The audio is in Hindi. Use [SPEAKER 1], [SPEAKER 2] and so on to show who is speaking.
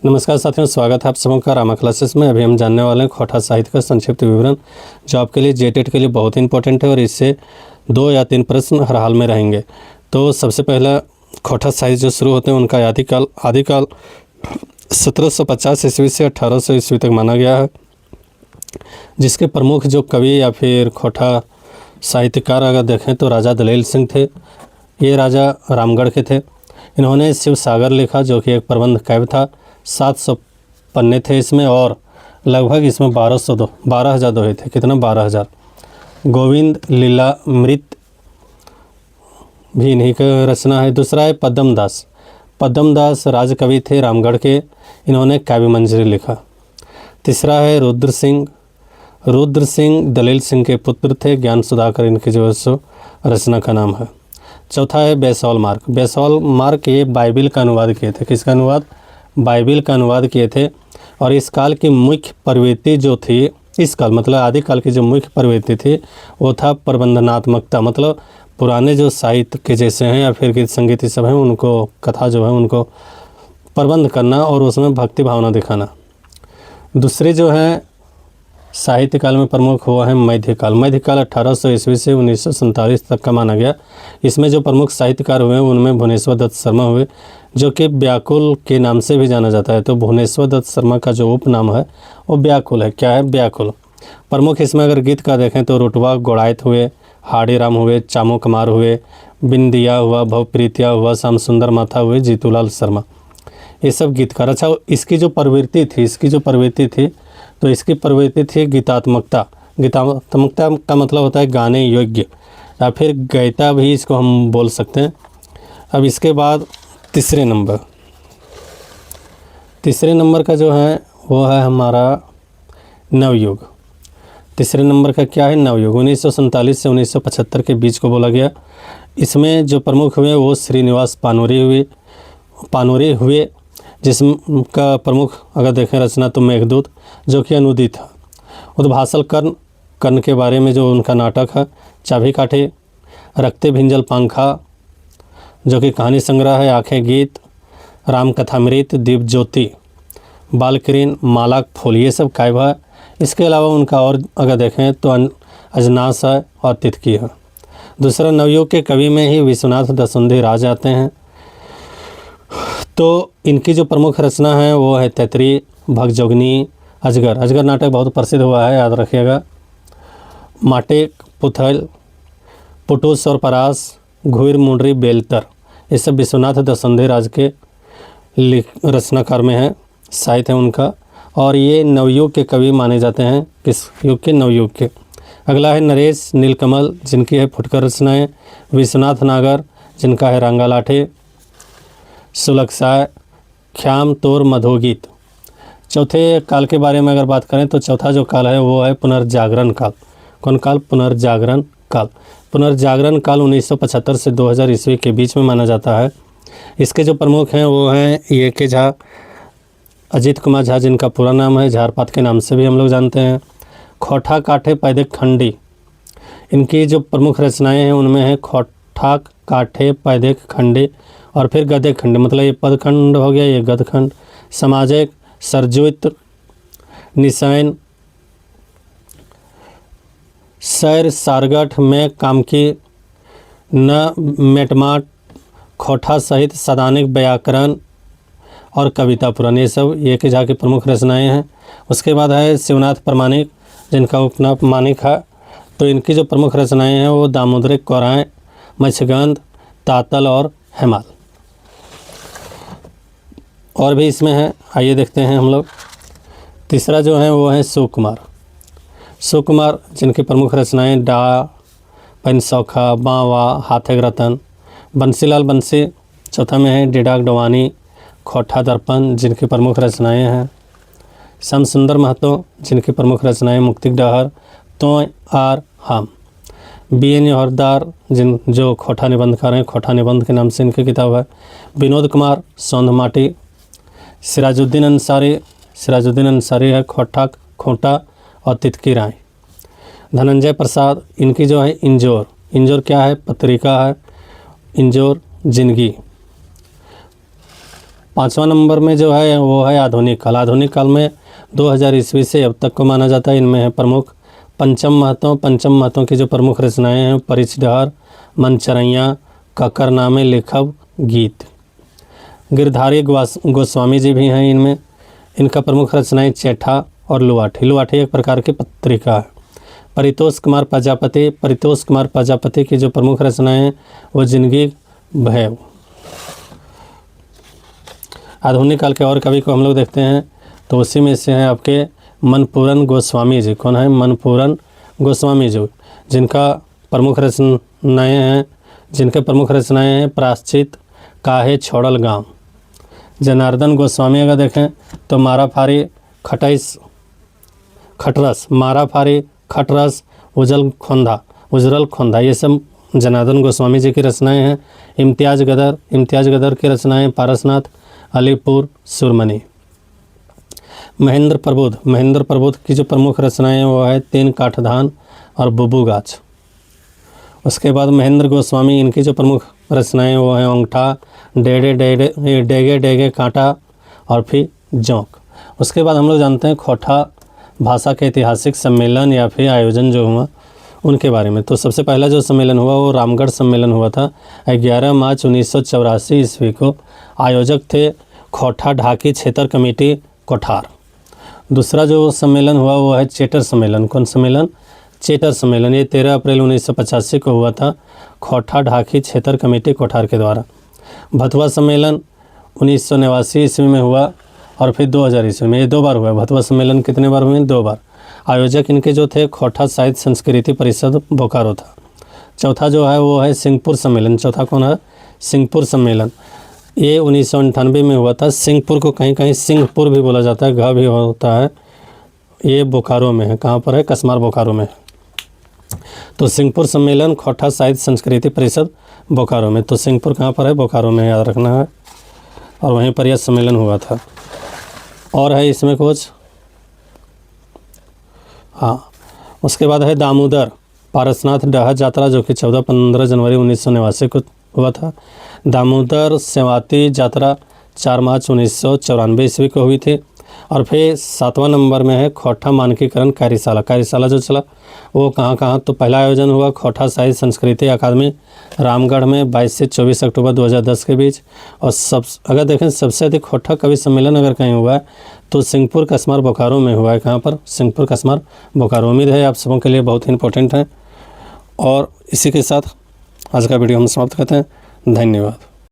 [SPEAKER 1] नमस्कार साथियों, स्वागत है आप सबों का रामा क्लासेस में। अभी हम जानने वाले हैं खोटा साहित्य का संक्षिप्त विवरण, जो आपके लिए जेटेट के लिए बहुत ही इंपॉर्टेंट है और इससे 2 या 3 प्रश्न हर हाल में रहेंगे। तो सबसे पहला खोटा साहित्य जो शुरू होते हैं उनका आदिकाल 1750 ईस्वी से 1800 ईस्वी तक माना गया है, जिसके प्रमुख जो कवि या फिर खोटा साहित्यकार अगर देखें तो राजा दलेल सिंह थे। ये राजा रामगढ़ के थे। इन्होंने शिव सागर लिखा, जो कि एक प्रबंध काव्य था। 700 पन्ने थे इसमें और लगभग इसमें 12,000 दोहे थे। कितना? 12,000। गोविंद लीलामृत भी इन्हीं का रचना है। दूसरा है पद्मदास। पद्मदास राजकवि थे रामगढ़ के। इन्होंने काव्य मंजरी लिखा। तीसरा है रुद्र सिंह। रुद्र सिंह दलेल सिंह के पुत्र थे। ज्ञान सुधाकर इनकी जो है सो रचना का नाम है। चौथा है बेसौल मार्क। बेसौल मार्क ये बाइबिल का अनुवाद किए थे। किसका अनुवाद? बाइबिल का अनुवाद किए थे। और इस काल की मुख्य प्रवृत्ति जो थी, इस काल मतलब आदिकाल की जो मुख्य प्रवृत्ति थी वो था प्रबंधनात्मकता। मतलब पुराने जो साहित्य के जैसे हैं या फिर गीत संगीत सब हैं, उनको कथा जो है उनको प्रबंध करना और उसमें भक्ति भावना दिखाना। दूसरे जो है साहित्य काल में प्रमुख हुआ है मध्यकाल। मध्यकाल 1800 ईस्वी से 1947 तक का माना गया। इसमें जो प्रमुख साहित्यकार हुए उनमें भुवनेश्वर दत्त शर्मा हुए, जो कि व्याकुल के नाम से भी जाना जाता है। तो भुवनेश्वर दत्त शर्मा का जो उपनाम है वो व्याकुल है। क्या है? व्याकुल। प्रमुख इसमें अगर गीत का देखें तो रुटवा गोड़ायत हुए, हाड़ी राम हुए, चामो कमार हुए, बिंदिया हुआ, भवप्रीतिया हुआ, श्याम सुंदर माथा हुए, जीतूलाल शर्मा, ये सब गीतकार। अच्छा, इसकी जो प्रवृत्ति थी तो इसकी प्रवृत्ति थी गीतात्मकता। गीतात्मकता का मतलब होता है गाने योग्य या फिर गायिका भी इसको हम बोल सकते हैं। अब इसके बाद तीसरे नंबर का जो है वो है हमारा नवयुग। तीसरे नंबर का क्या है? नवयुग। 1947 से 1975 के बीच को बोला गया। इसमें जो प्रमुख हुए वो श्रीनिवास पानोरे हुए, जिसका प्रमुख अगर देखें रचना तो मेघदूत, जो कि अनुदित था। उद्भासल कर्ण के बारे में जो उनका नाटक है। चाभी काठे, रखते भिंजल पंखा, जो कि कहानी संग्रह है। आंखें गीत, राम कथामृत, दीप ज्योति, बालकिरीन, माला फूल, ये सब काव्य है। इसके अलावा उनका और अगर देखें तो अजनास है और तितकी है। दूसरा नवयुग के कवि में ही विश्वनाथ दसुंधे राज आते हैं। तो इनकी जो प्रमुख रचना है वो है तैतरी, भगजोगनी, अजगर नाटक बहुत प्रसिद्ध हुआ है, याद रखिएगा। माटेक, पुथल, पुटूस और परास, घुर मुंडरी, बेलतर, ये सब विश्वनाथ दसुंधे राज के रचनाकार में है, साहित्य है उनका। और ये नवयुग के कवि माने जाते हैं। किस युग के? नवयुग के। अगला है नरेश नीलकमल, जिनकी है फुटकर रचनाएँ। विश्वनाथ नागर, जिनका है रांगा लाठे, सुलक्षाय, ख्याम तोर मधोगीत। चौथे काल के बारे में अगर बात करें तो चौथा जो काल है वो है पुनर्जागरण काल। कौन काल? पुनर्जागरण काल। पुनर्जागरण काल 1975 से 2000 ईस्वी के बीच में माना जाता है। इसके जो प्रमुख हैं वो हैं ये के झा, अजीत कुमार झा, जिनका पूरा नाम है झारपात के नाम से भी हम लोग जानते हैं। खोठा काठे पैदक खंडी, इनकी जो प्रमुख रचनाएं हैं उनमें है खोठा काठे पैदक खंडी और फिर गद्य खंड, मतलब ये पदखंड हो गया, ये गदखंड। समाजिक, सरजुत, निशान, सैर, सारगठ में कामकी, न मेटमाट, खोठा सहित सदानिक, व्याकरण और कविता पुराण, ये सब ये के झा की प्रमुख रचनाएं हैं। उसके बाद है शिवनाथ प्रामाणिक, जिनका उपनाम मानिक है। तो इनकी जो प्रमुख रचनाएं हैं वो दामोदरिक, कोराएँ, मत्स्यगंध, तातल और हेमाल और भी इसमें है। आइए देखते हैं हम लोग। तीसरा जो है वो है सुकुमार, जिनकी प्रमुख रचनाएं डा, पैनसौखा, बावा, हाथेग रतन, बंसीलाल बंसी। चौथा में है डिडाक डवानी, खोठा दर्पण, जिनकी प्रमुख रचनाएं हैं। श्याम सुंदर महतो, जिनकी प्रमुख रचनाएं मुक्तिक डहर, तो आर हम। BN हरदार, जो खोठा निबंधकार हैं, खोठा निबंध के नाम से इनकी किताब है। विनोद कुमार, सौंध माटी। सिराजुद्दीन अंसारी है खोटा और तितकी राय। धनंजय प्रसाद, इनकी जो है इंजोर क्या है? पत्रिका है, इंजोर जिंदगी। 5वां नंबर में जो है वो है आधुनिक काल। आधुनिक काल में 2000 ईस्वी से अब तक को माना जाता है। इनमें है प्रमुख पंचम महतों की जो प्रमुख रचनाएं हैं परिचय, मनचरैया, कक्करनामे, लेखव, गीत। गिरधारी गोस्वामी जी भी हैं इनमें। इनका प्रमुख रचनाएं चैठा और लुआठी। लुआठी एक प्रकार की पत्रिका है। परितोष कुमार प्रजापति की जो प्रमुख रचनाएं हैं वो जिंदगी भैव। आधुनिक काल के और कवि को हम लोग देखते हैं तो उसी में से हैं आपके मनपूरन गोस्वामी जी। कौन है? मनपूरन गोस्वामी जी, जिनके प्रमुख रचनाएं हैं प्रायश्चित, काहे छोड़ल गाँव। जनार्दन गोस्वामी अगर देखें तो माराफारी, खटरस, उजरल खोंदा, ये सब जनार्दन गोस्वामी जी की रचनाएं हैं। इम्तियाज गदर की रचनाएं पारसनाथ, अलीपुर, सुरमनी। महेंद्र प्रबोध की जो प्रमुख रचनाएं हैं वो है तीन काठधान और बुबू गाछ। उसके बाद महेंद्र गोस्वामी, इनकी जो प्रमुख रचनाएं वो हैं अंगठा, डेगे कांटा और फिर जोंक। उसके बाद हम लोग जानते हैं खोटा भाषा के ऐतिहासिक सम्मेलन या फिर आयोजन जो हुआ उनके बारे में। तो सबसे पहला जो सम्मेलन हुआ वो रामगढ़ सम्मेलन हुआ था 11 मार्च 1984 ईस्वी को। आयोजक थे खोटा ढाकी क्षेत्र कमेटी कोठार। दूसरा जो सम्मेलन हुआ वो है चेटर सम्मेलन। कौन सम्मेलन? चेटर सम्मेलन। ये 13 अप्रैल 1985 को हुआ था खोटा ढाकी क्षेत्र कमेटी कोठार के द्वारा। भथुआ सम्मेलन 1989 ईस्वी में हुआ और फिर 2000 ईस्वी में। ये 2 बार हुआ। भथुआ सम्मेलन कितने बार हुए? 2 बार। आयोजक इनके जो थे खोटा साहित्य संस्कृति परिषद बोकारो था। चौथा जो है वो है सिंहपुर सम्मेलन। चौथा कौन है? सिंहपुर सम्मेलन। ये 1998 में हुआ था। सिंहपुर को कहीं कहीं सिंहपुर भी बोला जाता है, घ भी होता है। ये बोकारो में है। कहाँ पर है? कसमार बोकारो में। तो सिंहपुर सम्मेलन खोटा साहित्य संस्कृति परिषद बोकारो में। तो सिंहपुर कहाँ पर है? बोकारो में, याद रखना है। और वहीं पर यह सम्मेलन हुआ था। और है इसमें कुछ, हाँ, उसके बाद है दामोदर पारसनाथ डहा यात्रा जो कि 14-15 जनवरी 1989 को हुआ था। दामोदर सेवाती यात्रा 4 मार्च 1994 ईस्वी को हुई थी। और फिर 7वां नंबर में है खोटा मानकीकरण कार्यशाला जो चला वो कहाँ? तो पहला आयोजन हुआ खोटा साहित्य संस्कृति अकादमी रामगढ़ में 22 से 24 अक्टूबर 2010 के बीच। और अगर देखें सबसे अधिक खोटा कवि सम्मेलन अगर कहीं हुआ है तो सिंहपुर कसमार बोकारो में हुआ है। कहाँ पर? सिंहपुर कसमार बोकारो। उम्मीद है आप सबों के लिए बहुत ही इंपॉर्टेंट है। और इसी के साथ आज का वीडियो हम समाप्त करते हैं। धन्यवाद।